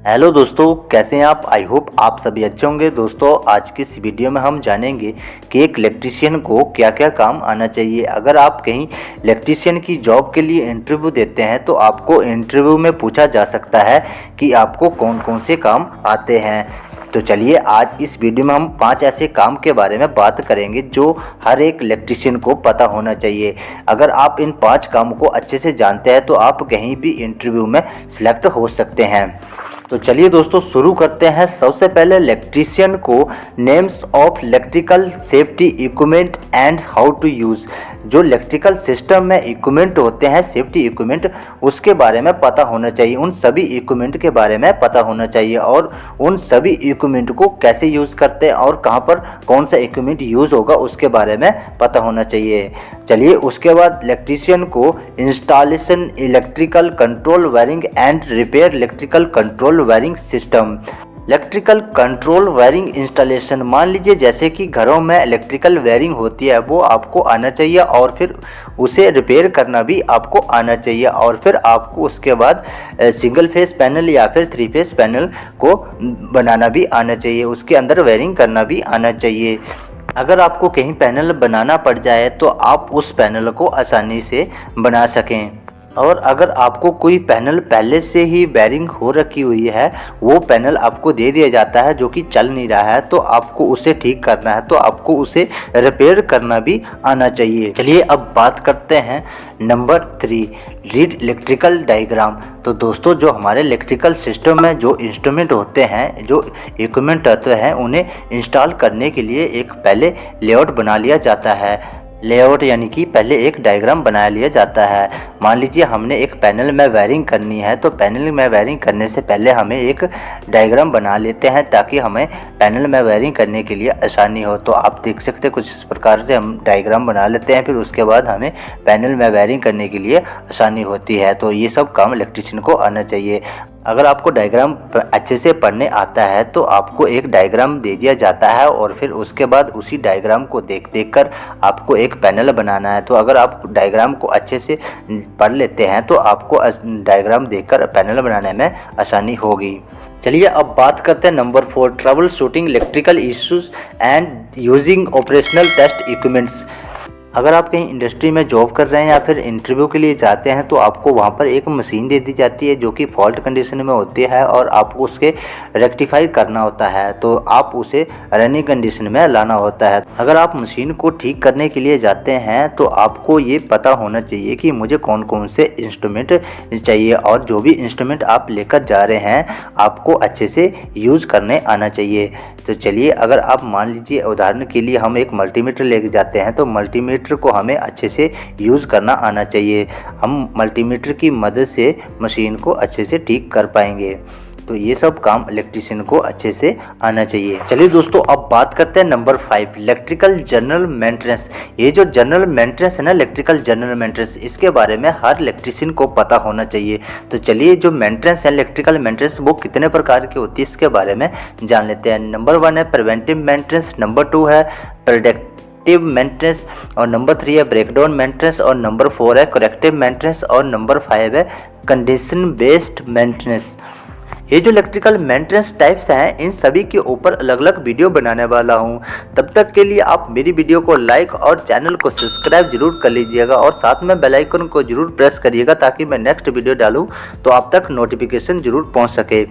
Hello दोस्तों, कैसे हैं आप। आई होप आप सभी अच्छे होंगे। दोस्तों, आज की इस वीडियो में हम जानेंगे कि एक इलेक्ट्रीशियन को क्या क्या काम आना चाहिए। अगर आप कहीं इलेक्ट्रीशियन की जॉब के लिए इंटरव्यू देते हैं तो आपको इंटरव्यू में पूछा जा सकता है कि आपको कौन कौन से काम आते हैं। तो चलिए आज इस वीडियो में हम 5 ऐसे काम के बारे में बात करेंगे जो हर एक इलेक्ट्रीशियन को पता होना चाहिए। अगर आप इन 5 कामों को अच्छे से जानते हैं तो आप कहीं भी इंटरव्यू में सिलेक्ट हो सकते हैं। तो चलिए दोस्तों शुरू करते हैं। सबसे पहले इलेक्ट्रीशियन को names of electrical safety equipment and how to use. जो इलेक्ट्रिकल सिस्टम में इक्विपमेंट होते हैं, सेफ्टी इक्विपमेंट, उसके बारे में पता होना चाहिए। उन सभी इक्विपमेंट के बारे में पता होना चाहिए और उन सभी इक्विपमेंट को कैसे यूज़ करते हैं और कहाँ पर कौन सा इक्विपमेंट यूज़ होगा उसके बारे में पता होना चाहिए। चलिए उसके बाद इलेक्ट्रीशियन को installation electrical control wiring and repair electrical control wiring system. Electrical control wiring installation, मान लीजिए जैसे कि घरों में इलेक्ट्रिकल वायरिंग होती है, वो आपको आना चाहिए और फिर उसे रिपेयर करना भी आपको आना चाहिए और फिर आपको उसके बाद सिंगल फेस पैनल या फिर 3 फेस पैनल को बनाना भी आना चाहिए, उसके अंदर वायरिंग करना भी आना चाहिए। अगर आपको कहीं पैनल बनाना पड़ जाए तो आप उस पैनल को आसानी से बना सकें। और अगर आपको कोई पैनल पहले से ही वायरिंग हो रखी हुई है, वो पैनल आपको दे दिया जाता है जो कि चल नहीं रहा है, तो आपको उसे ठीक करना है, तो आपको उसे रिपेयर करना भी आना चाहिए। चलिए अब बात करते हैं नंबर 3, रीड इलेक्ट्रिकल डायग्राम। तो दोस्तों, जो हमारे इलेक्ट्रिकल सिस्टम में जो इंस्ट्रूमेंट होते हैं, जो इक्विपमेंट होते हैं, उन्हें इंस्टॉल करने के लिए एक पहले लेआउट बना लिया जाता है। लेआउट यानी कि पहले एक डायग्राम बना लिया जाता है। मान लीजिए हमने एक पैनल में वायरिंग करनी है, तो पैनल में वायरिंग करने से पहले हमें एक डायग्राम बना लेते हैं ताकि हमें पैनल में वायरिंग करने के लिए आसानी हो। तो आप देख सकते हैं कुछ इस प्रकार से हम डायग्राम बना लेते हैं, फिर उसके बाद हमें पैनल में वायरिंग करने के लिए आसानी होती है। तो ये सब काम इलेक्ट्रीशियन को आना चाहिए। अगर आपको डायग्राम अच्छे से पढ़ने आता है तो आपको एक डायग्राम दे दिया जाता है और फिर उसके बाद उसी डायग्राम को देख कर आपको एक पैनल बनाना है। तो अगर आप डायग्राम को अच्छे से पढ़ लेते हैं तो आपको डायग्राम देखकर पैनल बनाने में आसानी होगी। चलिए अब बात करते हैं number 4, trouble shooting electrical issues and using operational test equipments. अगर आप कहीं इंडस्ट्री में जॉब कर रहे हैं या फिर इंटरव्यू के लिए जाते हैं तो आपको वहाँ पर एक मशीन दे दी जाती है जो कि फॉल्ट कंडीशन में होती है और आपको उसके रेक्टिफाई करना होता है, तो आप उसे रनिंग कंडीशन में लाना होता है। अगर आप मशीन को ठीक करने के लिए जाते हैं तो आपको ये पता होना चाहिए कि मुझे कौन कौन से इंस्ट्रूमेंट चाहिए और जो भी इंस्ट्रूमेंट आप लेकर जा रहे हैं आपको अच्छे से यूज़ करने आना चाहिए। तो चलिए अगर आप मान लीजिए उदाहरण के लिए हम एक मल्टीमीटर लेके जाते हैं तो मल्टीमीटर को हमें अच्छे से यूज़ करना आना चाहिए। हम मल्टीमीटर की मदद से मशीन को अच्छे से ठीक कर पाएंगे। तो ये सब काम इलेक्ट्रीशियन को अच्छे से आना चाहिए। चलिए दोस्तों अब बात करते हैं नंबर 5, इलेक्ट्रिकल जनरल मेंटेनेंस। ये जो जनरल मेंटेनेंस है ना, इलेक्ट्रिकल जनरल मेंटेनेंस, इसके बारे में हर इलेक्ट्रीशियन को पता होना चाहिए। तो चलिए जो मेंटेनेंस है, इलेक्ट्रिकल मेंटेनेंस, वो कितने प्रकार की होती है इसके बारे में जान लेते हैं। नंबर 1 है प्रिवेंटिव मेंटेनेंस, नंबर 2 है प्रेडिक्टिव मेंटेनेंस और नंबर 3 है ब्रेकडाउन मेंटेनेंस और नंबर 4 है करेक्टिव मेंटेनेंस और नंबर 5 है कंडीशन बेस्ड मेंटेनेंस। ये जो इलेक्ट्रिकल मेंटेनेंस टाइप्स हैं, इन सभी के ऊपर अलग अलग वीडियो बनाने वाला हूँ। तब तक के लिए आप मेरी वीडियो को लाइक और चैनल को सब्सक्राइब जरूर कर लीजिएगा और साथ में बेल आइकन को जरूर प्रेस करिएगा ताकि मैं नेक्स्ट वीडियो डालूँ तो आप तक नोटिफिकेशन जरूर पहुँच सके।